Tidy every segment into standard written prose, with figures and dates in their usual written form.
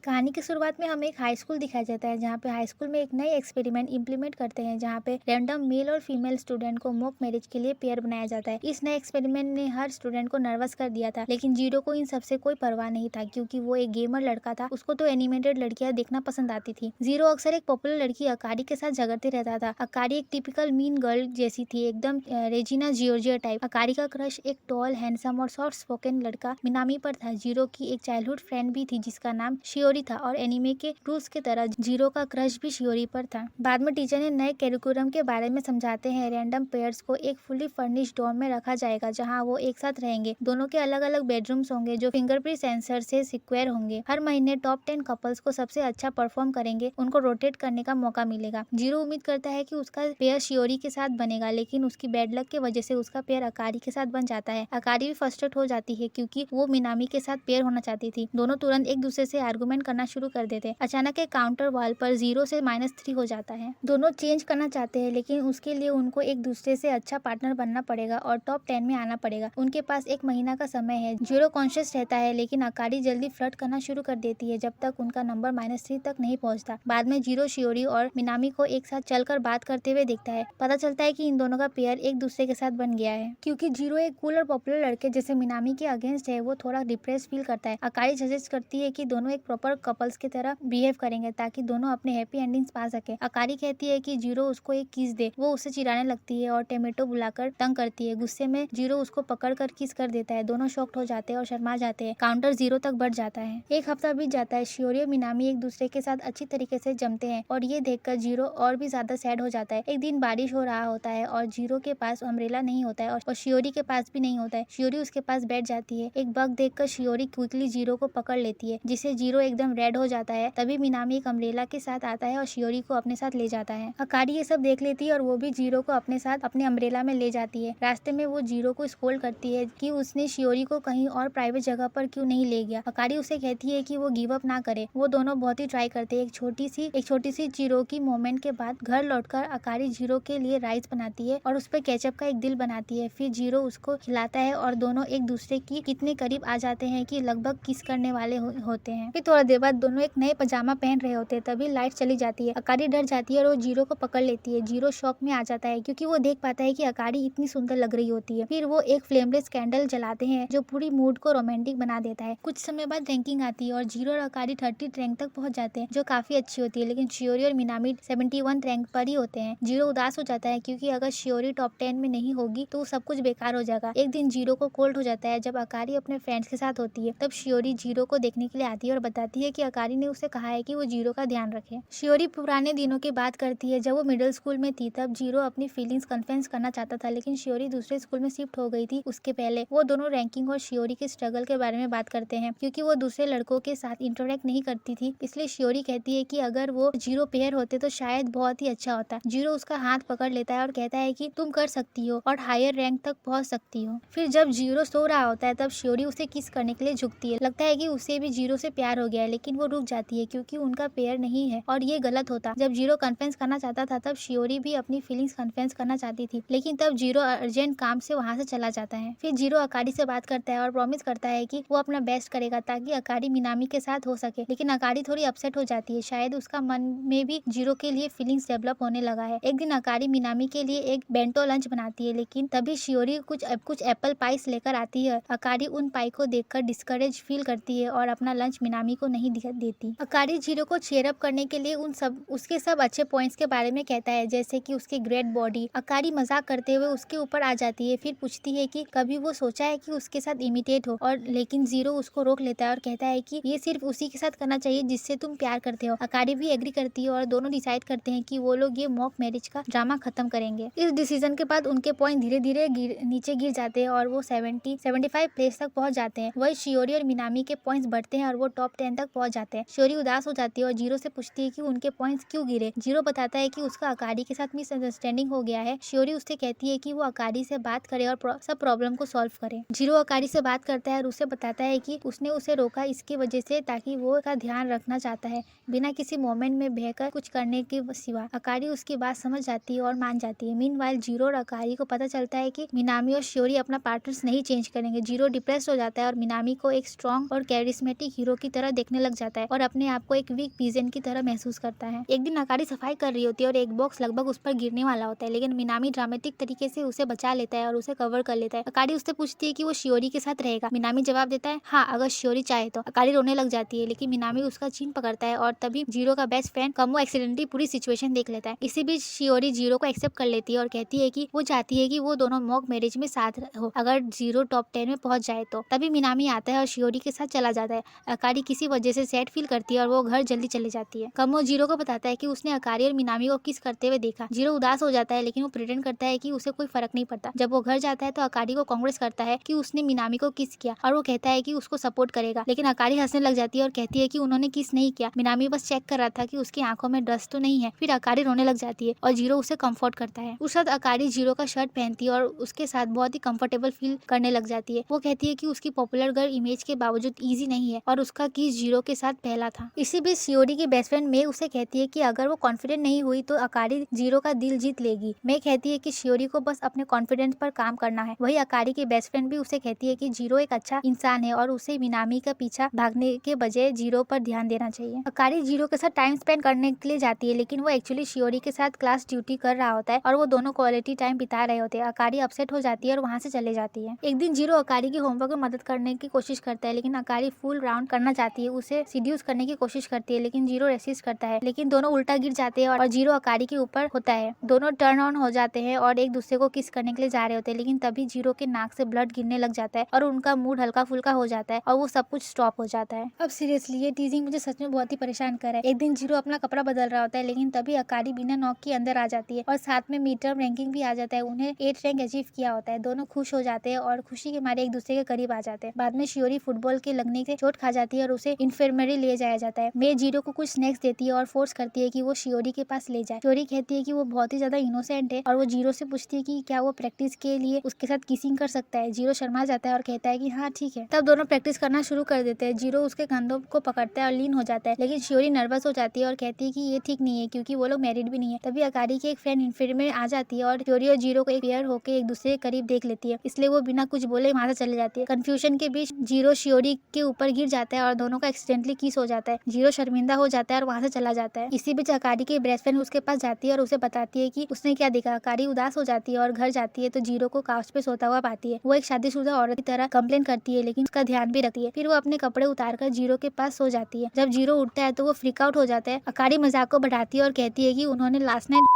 कहानी की शुरुआत में हमें एक हाई स्कूल दिखाया जाता है, जहाँ पे हाई स्कूल में एक नए एक्सपेरिमेंट इम्प्लीमेंट करते हैं, जहाँ पे रैंडम मेल और फीमेल स्टूडेंट को मॉक मैरिज के लिए पेयर बनाया जाता है। इस नए एक्सपेरिमेंट ने हर स्टूडेंट को नर्वस कर दिया था, लेकिन जीरो को इन सबसे कोई परवाह नहीं था, क्योंकि वो एक गेमर लड़का था। उसको तो एनिमेटेड लड़कियां देखना पसंद आती थी। जीरो अक्सर एक पॉपुलर लड़की अकारी के साथ झगड़ते रहता था। अकारी एक टिपिकल मीन गर्ल जैसी थी, एकदम रेजिना जियोर्जिया टाइप। अकारी का क्रश एक टॉल, हैंडसम और सॉफ्ट स्पोकन लड़का मिनामी पर था। जीरो की एक चाइल्डहुड फ्रेंड भी थी, जिसका नाम शियोरी था, और एनीमे के रूल्स की तरह जीरो का क्रश भी शियोरी पर था। बाद में टीचर ने नए कैरिकुलम के बारे में समझाते हैं। रैंडम पेयर्स को एक फुली फर्निश्ड डॉर्म में रखा जाएगा, जहां वो एक साथ रहेंगे। दोनों के अलग अलग बेडरूम्स होंगे, जो फिंगरप्रिंट सेंसर से सिक्योर होंगे। हर महीने टॉप 10 कपल्स को सबसे अच्छा परफॉर्म करेंगे उनको रोटेट करने का मौका मिलेगा। जीरो उम्मीद करता है कि उसका पेयर शियोरी के साथ बनेगा, लेकिन उसकी बैड लक की वजह से उसका पेयर अकारी के साथ बन जाता है। अकारी भी फ्रस्ट्रेट हो जाती है, क्योंकि वो मिनामी के साथ पेयर होना चाहती थी। दोनों तुरंत एक दूसरे से आर्गुमेंट करना शुरू कर देते। अचानक एक काउंटर वॉल पर 0 से -3 हो जाता है। दोनों चेंज करना चाहते हैं, लेकिन उसके लिए उनको एक दूसरे से अच्छा पार्टनर बनना पड़ेगा और टॉप 10 में आना पड़ेगा। उनके पास एक महीना का समय है। जीरो कॉन्शियस रहता है, लेकिन अकारी जल्दी फ्लर्ट करना शुरू कर देती है, जब तक उनका नंबर -3 तक नहीं पहुंचता। बाद में जीरो शियोरी और मिनामी को एक साथ चलकर बात करते हुए देखता है। पता चलता है कि इन दोनों का पेयर एक दूसरे के साथ बन गया है। क्योंकि जीरो एक कूल और पॉपुलर लड़के जैसे मिनामी के अगेंस्ट है, वो थोड़ा डिप्रेस फील करता है। अकारी सजेस्ट करती है कि दोनों एक प्रॉपर कपल्स की तरह बिहेव करेंगे, ताकि दोनों अपने हैप्पी एंडिंग्स पा सके। अकारी कहती है कि जीरो उसको एक किस दे। वो उसे चिढ़ाने लगती है और टोमेटो बुलाकर तंग करती है। गुस्से में जीरो उसको पकड़कर किस कर देता है। दोनों शॉक्ड हो जाते हैं और शर्मा जाते हैं। काउंटर 0 तक बढ़ जाता है। एक हफ्ता बीत जाता है। शियोरी और मिनामी एक दूसरे के साथ अच्छी तरीके से जमते हैं, और ये देखकर जीरो और भी ज्यादा सैड हो जाता है। एक दिन बारिश हो रहा होता है और जीरो के पास अम्ब्रेला नहीं होता है, और शियोरी के पास भी नहीं होता है। शियोरी उसके पास बैठ जाती है। एक बग देखकर शियोरी क्विकली जीरो को पकड़ लेती है, जिससे जीरो एकदम रेड हो जाता है। तभी मिनामी एक अम्ब्रेला के साथ आता है और शियोरी को अपने साथ ले जाता है। अकारी ये सब देख लेती है और वो भी जीरो को अपने साथ अपने अम्ब्रेला में ले जाती है। रास्ते में वो जीरो को स्कोल्ड करती है कि उसने शियोरी को कहीं और प्राइवेट जगह पर क्यों नहीं ले गया। अकारी उसे कहती है कि वो गिव अप ना करे। वो दोनों बहुत ही ट्राई करते हैं। एक छोटी सी जीरो की मोमेंट के बाद घर लौटकर अकारी जीरो के लिए राइस बनाती है और उस पर केचप का एक दिल बनाती है। फिर जीरो उसको खिलाता है और दोनों एक दूसरे की कितने करीब आ जाते हैं कि लगभग किस करने वाले होते हैं। फिर थोड़ा देर बाद दोनों एक नए पजामा पहन रहे होते हैं। तभी लाइट चली जाती है। अकारी डर जाती है और वो जीरो को पकड़ लेती है। जीरो शॉक में आ जाता है, क्योंकि वो देख पाता है कि अकारी इतनी सुंदर लग रही होती है। फिर वो एक फ्लेमलेस कैंडल जलाते हैं, जो पूरी मूड को रोमांटिक बना देता है। कुछ समय बाद रैंकिंग आती है और जीरो और अकारी 30 रैंक तक पहुंच जाते हैं, जो काफी अच्छी होती है। लेकिन शियोरी और मिनामी 71 रैंक पर ही होते हैं। जीरो उदास हो जाता है, क्योंकि अगर शियोरी टॉप 10 में नहीं होगी तो सब कुछ बेकार हो जाएगा। एक दिन जीरो को कोल्ड हो जाता है। जब अकारी अपने फ्रेंड्स के साथ होती है, तब शियोरी जीरो को देखने के लिए आती है और बताती है कि अकारी ने उसे कहा है कि वो जीरो का ध्यान रखे। शियोरी पुराने दिनों की बात करती है, जब वो मिडिल स्कूल में थी। तब जीरो अपनी फीलिंग्स कन्फेस करना चाहता था, लेकिन शियोरी दूसरे स्कूल में शिफ्ट हो गई थी उसके पहले। वो दोनों रैंकिंग और शियोरी के स्ट्रगल के बारे में बात करते हैं, क्योंकि वो दूसरे लड़कों के साथ इंटरेक्ट नहीं करती थी। इसलिए शियोरी कहती है कि अगर वो जीरो पेयर होते तो शायद बहुत ही अच्छा होता। जीरो उसका हाथ पकड़ लेता है और कहता है कि तुम कर सकती हो और हायर रैंक तक पहुंच सकती हो। फिर जब जीरो सो रहा होता है, तब शियोरी उसे किस करने के लिए झुकती है। लगता है कि उसे भी जीरो से प्यार हो गया है, लेकिन वो रुक जाती है, क्योंकि उनका पेयर नहीं है और ये गलत होता। जब जीरो कन्फेस करना चाहता था, तब शियोरी भी अपनी फीलिंग्स कन्फेस करना चाहती थी, लेकिन तब जीरो अर्जेंट काम से वहाँ से चला जाता है। फिर जीरो अकारी से बात करता है और प्रॉमिस करता है कि वो अपना बेस्ट करेगा, ताकि अकारी मिनामी के साथ हो सके। लेकिन अकारी थोड़ी अपसेट हो जाती है। शायद उसका मन में भी जीरो के लिए फीलिंग्स डेवलप होने लगा है। एक दिन अकारी मिनामी के लिए एक बेंटो लंच बनाती है, लेकिन तभी शियोरी कुछ एप्पल पाइस लेकर आती है। अकारी उन पाई को देखकर डिस्करेज फील करती है और अपना लंच मिनामी को नहीं देती। अकारी जीरो को चीयर अप करने के लिए उसके सब अच्छे पॉइंट्स के बारे में कहता है, जैसे कि उसकी ग्रेट बॉडी। अकारी मजाक करते हुए उसके ऊपर आ जाती है। फिर पूछती है कि कभी वो सोचा है कि उसके साथ इमिटेट हो, और लेकिन जीरो उसको रोक लेता है और कहता है कि ये सिर्फ उसी के साथ करना चाहिए जिससे तुम प्यार करते हो। अकारी भी एग्री करती है और दोनों डिसाइड करते हैं कि वो लोग ये मॉक मैरिज का ड्रामा खत्म करेंगे। इस डिसीजन के बाद उनके पॉइंट धीरे धीरे नीचे गिर जाते हैं और वो 75 प्लेस तक पहुंच जाते हैं। वही शियोरी और मिनामी के पॉइंट्स बढ़ते हैं और वो टॉप 10 तक पहुंच जाते हैं। शियोरी उदास हो जाती है और जीरो से पूछती है कि उनके पॉइंट्स क्यों गिरे। जीरो बताता है कि उसका अकारी के साथ मिसअंडरस्टैंडिंग हो गया है। शियोरी उससे कहती है कि वो अकारी से बात करे और सब प्रॉब्लम को सॉल्व करे। जीरो अकारी से बात करता है और उसे बताता है कि उसने उसे रोका इसकी वजह से, ताकि वो का ध्यान रखना चाहता है, बिना किसी मोमेंट में बहकर कुछ करने के सिवा। अकारी उसकी बात समझ जाती है और मान जाती है। मीनवाइल जीरो और अकारी को पता चलता है कि मिनामी और शियोरी अपना पार्टनर्स नहीं चेंज करेंगे। जीरो डिप्रेस हो जाता है और मिनामी को एक स्ट्रॉन्ग और कैरिस्मेटिक हीरो की तरह देखना दिखने लग जाता है और अपने आप को एक वीक पीजेंट की तरह महसूस करता है। एक दिन अकारी सफाई कर रही होती है और एक बॉक्स लगभग उस पर गिरने वाला होता है, लेकिन मिनामी ड्रामेटिक तरीके से उसे बचा लेता है और उसे कवर कर लेता है। अकारी उससे पूछती है कि वो शियोरी के साथ रहेगा। मिनामी जवाब देता है हाँ, अगर शियोरी चाहे तो। अकारी रोने लग जाती है, लेकिन मिनामी उसका चिन पकड़ता है और तभी जीरो का बेस्ट फ्रेंड कमो एक्सीडेंटली पूरी सिचुएशन देख लेता है। इसी बीच शियोरी जीरो को एक्सेप्ट कर लेती है और कहती है कि वो चाहती है कि वो दोनों मॉक मैरिज में साथ हो अगर जीरो टॉप 10 में पहुंच जाए तो। तभी मिनामी आता है और शियोरी के साथ चला जाता है। अकारी किसी वजह से सैड फील करती है और वो घर जल्दी चली जाती है। कमो जीरो को बताता है कि उसने अकारी और मिनामी को किस करते हुए देखा। जीरो उदास हो जाता है, लेकिन वो प्रिटेंड करता है कि उसे कोई फर्क नहीं पड़ता। जब वो घर जाता है तो अकारी को कांग्रेस करता है कि उसने मिनामी को किस किया और वो कहता है कि उसको सपोर्ट करेगा, लेकिन अकारी हंसने लग जाती है और कहती है कि उन्होंने किस नहीं किया, मिनामी बस चेक कर रहा था कि उसकी आंखों में डस्ट तो नहीं है। फिर अकारी रोने लग जाती है और जीरो उसे कंफर्ट करता है। उस वक्त अकारी जीरो का शर्ट पहनती है और उसके साथ बहुत ही कंफर्टेबल फील करने लग जाती है। वो कहती है कि उसकी पॉपुलर गर्ल इमेज के बावजूद इजी नहीं है और उसका किस जीरो के साथ पहला था। इसी बीच शियोरी की बेस्ट फ्रेंड मे उसे कहती है कि अगर वो कॉन्फिडेंट नहीं हुई तो अकारी जीरो का दिल जीत लेगी। मे कहती है कि शियोरी को बस अपने कॉन्फिडेंस पर काम करना है। वही अकारी की बेस्ट फ्रेंड भी उसे कहती है कि जीरो एक अच्छा इंसान है और उसे मिनामी का पीछा भागने के बजाय जीरो पर ध्यान देना चाहिए। अकारी जीरो के साथ टाइम स्पेंड करने के लिए जाती है, लेकिन वो एक्चुअली शियोरी के साथ क्लास ड्यूटी कर रहा होता है और वो दोनों क्वालिटी टाइम बिता रहे होते हैं। अकारी अपसेट हो जाती है और वहाँ से चले जाती है। एक दिन जीरो अकारी की होमवर्क में मदद करने की कोशिश करता है, लेकिन अकारी फुल राउंड करना चाहती है। उसे सीड्यूस करने की कोशिश करती है, लेकिन जीरो रेसिस्ट करता है, लेकिन दोनों उल्टा गिर जाते हैं और जीरो अकारी के ऊपर होता है। दोनों टर्न ऑन हो जाते हैं और एक दूसरे को किस करने के लिए जा रहे होते हैं, लेकिन तभी जीरो के नाक से ब्लड गिरने लग जाता है और उनका मूड हल्का फुल्का हो जाता है और वो सब कुछ स्टॉप हो जाता है। अब सीरियसली ये टीजिंग मुझे सच में बहुत ही परेशान कर रहा है। एक दिन जीरो अपना कपड़ा बदल रहा होता है, लेकिन तभी अकारी बिना नॉक के अंदर आ जाती है और साथ में मिड टर्म रैंकिंग भी आ जाता है। उन्हें 8 रैंक अचीव किया होता है। दोनों खुश हो जाते हैं और खुशी के मारे एक दूसरे के करीब आ जाते हैं। बाद में शियोरी फुटबॉल के लगने से चोट खा जाती है और उसे इन्फर्मरी ले जाया जाता है। मे जीरो को कुछ स्नैक्स देती है और फोर्स करती है कि वो शियोरी के पास ले जाए। शियोरी कहती है कि वो बहुत ही ज्यादा इनोसेंट है और वो जीरो से पूछती है कि क्या वो प्रैक्टिस के लिए उसके साथ किसिंग कर सकता है। जीरो शर्मा जाता है और कहता है कि हाँ ठीक है। तब दोनों प्रैक्टिस करना शुरू कर देते हैं। जीरो उसके कंधों को पकड़ता है और लीन हो जाता है, लेकिन शियोरी नर्वस हो जाती है और कहती है कि ये ठीक नहीं है क्योंकि वो लोग मैरिड भी नहीं है। तभी अकारी की एक फ्रेंड इन्फर्मरी आ जाती है और शियोरी और जीरो को एक पेयर होकर एक दूसरे के करीब देख लेती है, इसलिए वो बिना कुछ बोले वहां से चले जाती है। कंफ्यूजन के बीच जीरो शियोरी के ऊपर गिर जाता है और दोनों का एक्सीडेंटली किस हो जाता है। जीरो शर्मिंदा हो जाता है और वहां से चला जाता है। इसी बीच अकारी की बेस्ट फ्रेंड उसके पास जाती है और उसे बताती है कि उसने क्या देखा। अकारी उदास हो जाती है और घर जाती है तो जीरो को काउच पे सोता हुआ पाती है। वो एक शादीशुदा औरत की तरह कंप्लेन करती है, लेकिन उसका ध्यान भी रखती है। फिर वो अपने कपड़े उतारकर जीरो के पास सो जाती है। जब जीरो उठता है तो वो फ्रीक आउट हो जाता है। अकारी मजाक को बढ़ाती है और कहती है कि उन्होंने लास्ट नाइट।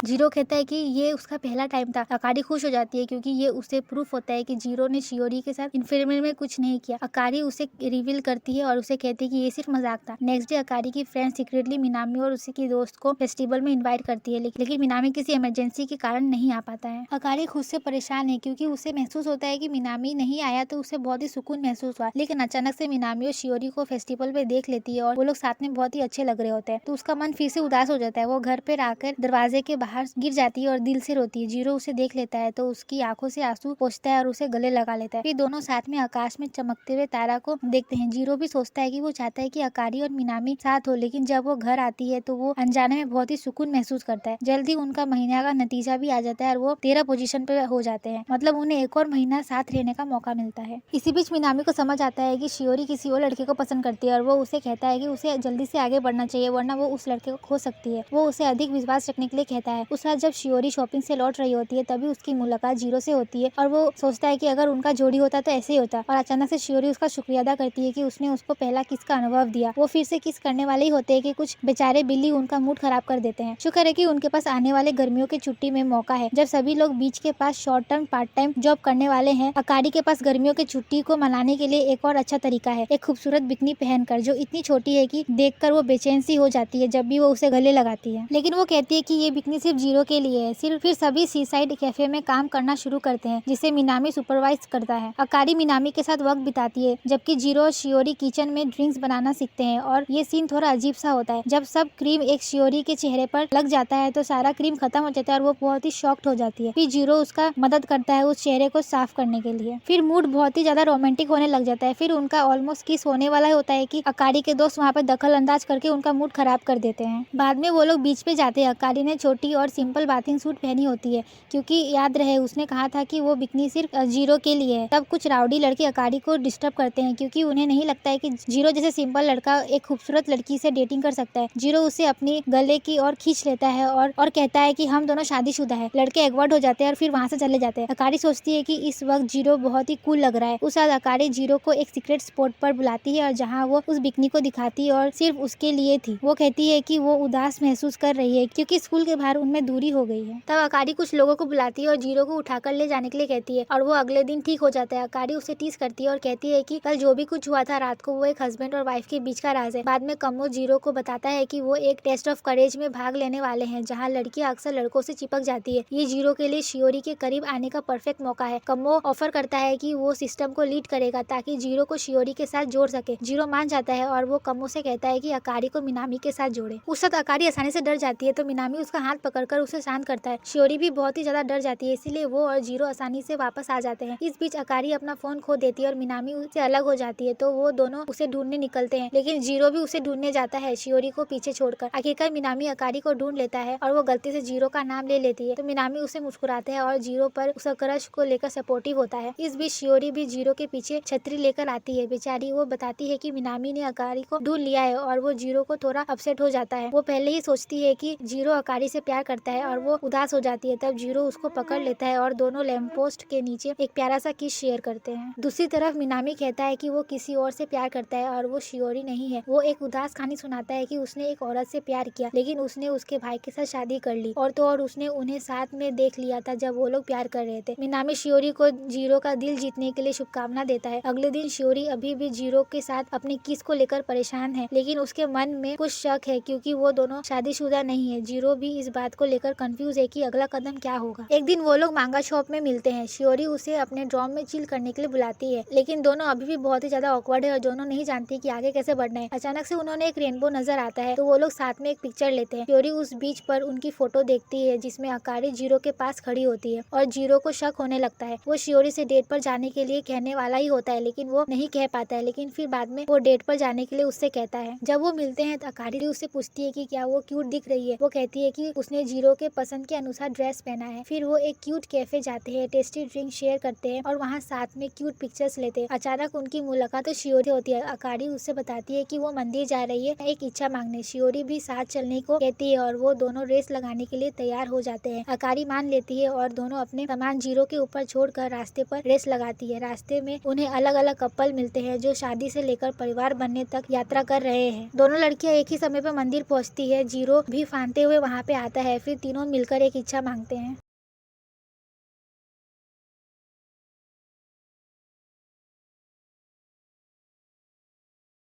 जीरो कहता है कि ये उसका पहला टाइम था। अकारी खुश हो जाती है क्योंकि ये उसे प्रूफ होता है कि जीरो ने शियोरी के साथ इन्फर्मरी में कुछ नहीं किया। अकारी उसे रिवील करती है और उसे कहती है कि ये सिर्फ मजाक था। नेक्स्ट डे अकारी की फ्रेंड सीक्रेटली मिनामी और उसी की दोस्त को फेस्टिवल में इनवाइट करती है, लेकिन मिनामी किसी इमरजेंसी के कारण नहीं आ पाता है। अकारी खुद से परेशान है क्योंकि उसे महसूस होता है कि मिनामी नहीं आया तो उसे बहुत ही सुकून महसूस हुआ, लेकिन अचानक से मिनामी और शियोरी को फेस्टिवल में देख लेती है और वो लोग साथ में बहुत ही अच्छे लग रहे होते हैं, तो उसका मन फिर से उदास हो जाता है। वो घर पे आकर दरवाजे के बाहर गिर जाती है और दिल से रोती है। जीरो उसे देख लेता है तो उसकी आंखों से आंसू पोंछता है और उसे गले लगा लेता है। फिर दोनों साथ में आकाश में चमकते हुए तारा को देखते हैं। जीरो भी सोचता है कि वो चाहता है कि अकारी और मिनामी साथ हो, लेकिन जब वो घर आती है तो वो अनजाने में बहुत ही सुकून महसूस करता है। जल्दी उनका महीना का नतीजा भी आ जाता है और वो 13 पोजीशन पे हो जाते हैं, मतलब उन्हें एक और महीना साथ रहने का मौका मिलता है। इसी बीच मिनामी को समझ आता है कि शियोरी किसी और लड़के को पसंद करती है और वो उसे कहता है कि उसे जल्दी से आगे बढ़ना चाहिए वरना वो उस लड़के को खो सकती है। वो उसे अधिक विश्वास रखने के लिए कहता है। उस रात जब शियोरी शॉपिंग से लौट रही होती है तभी उसकी मुलाकात जीरो से होती है और वो सोचता है कि अगर उनका जोड़ी होता तो ऐसे ही होता, और अचानक से शियोरी उसका शुक्रिया अदा करती है कि उसने उसको पहला किस का अनुभव दिया। वो फिर से किस करने वाले ही होते हैं कि कुछ बेचारे बिल्ली उनका मूड खराब कर देते हैं। शुक्र है कि उनके पास आने वाले गर्मियों की छुट्टी में मौका है जब सभी लोग बीच के पास short term part time job करने वाले हैं। अकारी के पास गर्मियों की छुट्टी को मनाने के लिए एक और अच्छा तरीका है, एक खूबसूरत बिकनी पहनकर जो इतनी छोटी है कि देखकर वो बेचैन सी हो जाती है जब भी वो उसे गले लगाती है। लेकिन वो कहती है कि ये बिकनी सिर्फ जीरो के लिए है। सिर्फ फिर सभी सी साइड कैफे में काम करना शुरू करते हैं जिसे मिनामी सुपरवाइज करता है। अकारी मिनामी के साथ वक्त बिताती है जबकि जीरो और शियोरी किचन में ड्रिंक्स बनाना सीखते हैं और ये सीन थोड़ा अजीब सा होता है। जब सब क्रीम एक शियोरी के चेहरे पर लग जाता है तो सारा क्रीम खत्म हो जाता है और वो बहुत ही शॉक्ड हो जाती है। फिर जीरो उसका मदद करता है उस चेहरे को साफ करने के लिए। फिर मूड बहुत ही ज्यादा रोमांटिक होने लग जाता है। फिर उनका ऑलमोस्ट किस होने वाला होता है कि अकारी के दोस्त वहाँ पर दखल अंदाज करके उनका मूड खराब कर देते हैं। बाद में वो लोग बीच पे जाते हैं। अकारी ने छोटी और सिंपल बाथिंग सूट पहनी होती है, क्योंकि याद रहे उसने कहा था कि वो बिकनी सिर्फ जीरो के लिए है। तब कुछ राउडी लड़के अकारी को डिस्टर्ब करते हैं, क्योंकि उन्हें नहीं लगता है कि जीरो जैसे सिंपल लड़का एक खूबसूरत लड़की से डेटिंग कर सकता है। जीरो उसे अपनी गले की ओर खींच लेता है और कहता है कि हम दोनों शादीशुदा है। लड़के एक्वर्ड हो जाते हैं और फिर वहाँ से चले जाते हैं। अकारी सोचती है कि इस वक्त जीरो बहुत ही कूल लग रहा है। उस रात अकारी जीरो को एक सीक्रेट स्पॉट पर बुलाती है और जहाँ वो उस बिकनी को दिखाती है और सिर्फ उसके लिए थी। वो कहती है कि वो उदास महसूस कर रही है क्योंकि स्कूल के बाहर उनमें दूरी हो गई है। तब अकारी कुछ लोगों को बुलाती है और जीरो को उठाकर ले जाने के लिए कहती है और वो अगले दिन ठीक हो जाता है। अकारी उसे टीज करती है और कहती है कि कल जो भी कुछ हुआ था रात को वो एक हस्बैंड और वाइफ के बीच का राज है। बाद में कम्मो जीरो को बताता है कि वो एक टेस्ट ऑफ करेज में भाग लेने वाले हैं, जहाँ लड़कियां अक्सर लड़कों से चिपक जाती है। ये जीरो के लिए शियोरी के करीब आने का परफेक्ट मौका है। कम्मो ऑफर करता है कि वो सिस्टम को लीड करेगा ताकि जीरो को शियोरी के साथ जोड़ सके। जीरो मान जाता है और वो कम्मो से कहता है कि अकारी को मिनामी के साथ जोड़े। उस वक्त अकारी आसानी से डर जाती है तो मिनामी उसका हाथ पकड़कर उसे शांत करता है। शियोरी भी बहुत ही ज्यादा डर जाती है, इसीलिए वो और जीरो आसानी से वापस आ जाते हैं। इस बीच अकारी अपना फोन खो देती है और मिनामी उससे अलग हो जाती है, तो वो दोनों उसे ढूंढने निकलते हैं, लेकिन जीरो भी उसे ढूंढने जाता है शियोरी को पीछे छोड़कर। आखिरकार मिनामी अकारी को ढूंढ लेता है और वो गलती से जीरो का नाम ले लेती है, तो मिनामी उसे मुस्कुराते हैं और जीरो पर उसका क्रश को लेकर सपोर्टिव होता है। इस बीच शियोरी भी जीरो के पीछे छतरी लेकर आती है। बेचारी वो बताती है कि मिनामी ने अकारी को ढूंढ लिया है और वो जीरो को थोड़ा अपसेट हो जाता है। वो पहले ही सोचती है कि जीरो अकारी से प्यार करता है और वो उदास हो जाती है। तब जीरो उसको पकड़ लेता है और दोनों लैंप पोस्ट के नीचे एक प्यारा सा किस शेयर करते हैं। दूसरी तरफ मिनामी कहता है कि वो किसी और से प्यार करता है और वो शियोरी नहीं है। वो एक उदास कहानी सुनाता है कि उसने एक औरत से प्यार किया, लेकिन उसने उसके भाई के साथ शादी कर ली और तो और उसने उन्हें साथ में देख लिया था जब वो लोग प्यार कर रहे थे। मिनामी शियोरी को जीरो का दिल जीतने के लिए शुभकामना देता है। अगले दिन शियोरी अभी भी जीरो के साथ अपनी किस को लेकर परेशान है, लेकिन उसके मन में कुछ शक है क्योंकि वो दोनों शादीशुदा नहीं है। जीरो भी इस बात को लेकर कंफ्यूज है कि अगला कदम क्या होगा। एक दिन वो लोग मांगा शॉप में मिलते हैं। शियोरी उसे अपने ड्रॉम में चिल करने के लिए बुलाती है, लेकिन दोनों अभी भी बहुत ही ज्यादा ऑकवर्ड है और दोनों नहीं जानती कि आगे कैसे बढ़ना है। अचानक से उन्होंने एक रेनबो नजर आता है, तो वो लोग साथ में एक पिक्चर लेते हैं। शियोरी उस बीच पर उनकी फोटो देखती है जिसमें अकारी जीरो के पास खड़ी होती है और जीरो को शक होने लगता है। वो शियोरी से डेट पर जाने के लिए कहने वाला ही होता है, लेकिन वो नहीं कह पाता है, लेकिन फिर बाद में वो डेट पर जाने के लिए उससे कहता है। जब वो मिलते हैं तो अकारी उससे पूछती है कि क्या वो क्यूट दिख रही है। वो कहती है कि उसने जीरो के पसंद के अनुसार ड्रेस पहना है। फिर वो एक क्यूट कैफे जाते हैं, टेस्टी ड्रिंक शेयर करते हैं और वहाँ साथ में क्यूट पिक्चर्स लेते हैं। अचानक उनकी मुलाकात तो शियोरी होती है। अकारी उससे बताती है कि वो मंदिर जा रही है एक इच्छा मांगने। शियोरी भी साथ चलने को कहती है और वो दोनों रेस लगाने के लिए तैयार हो जाते हैं। अकारी मान लेती है और दोनों अपने सामान जीरो के ऊपर छोड़कर रास्ते पर रेस लगाती है। रास्ते में उन्हें अलग अलग कपल मिलते हैं जो शादी से लेकर परिवार बनने तक यात्रा कर रहे हैं। दोनों लड़कियां एक ही समय पर मंदिर पहुंचती है। जीरो भी फांदते हुए वहां पे आता है। फिर तीनों मिलकर एक इच्छा मांगते हैं।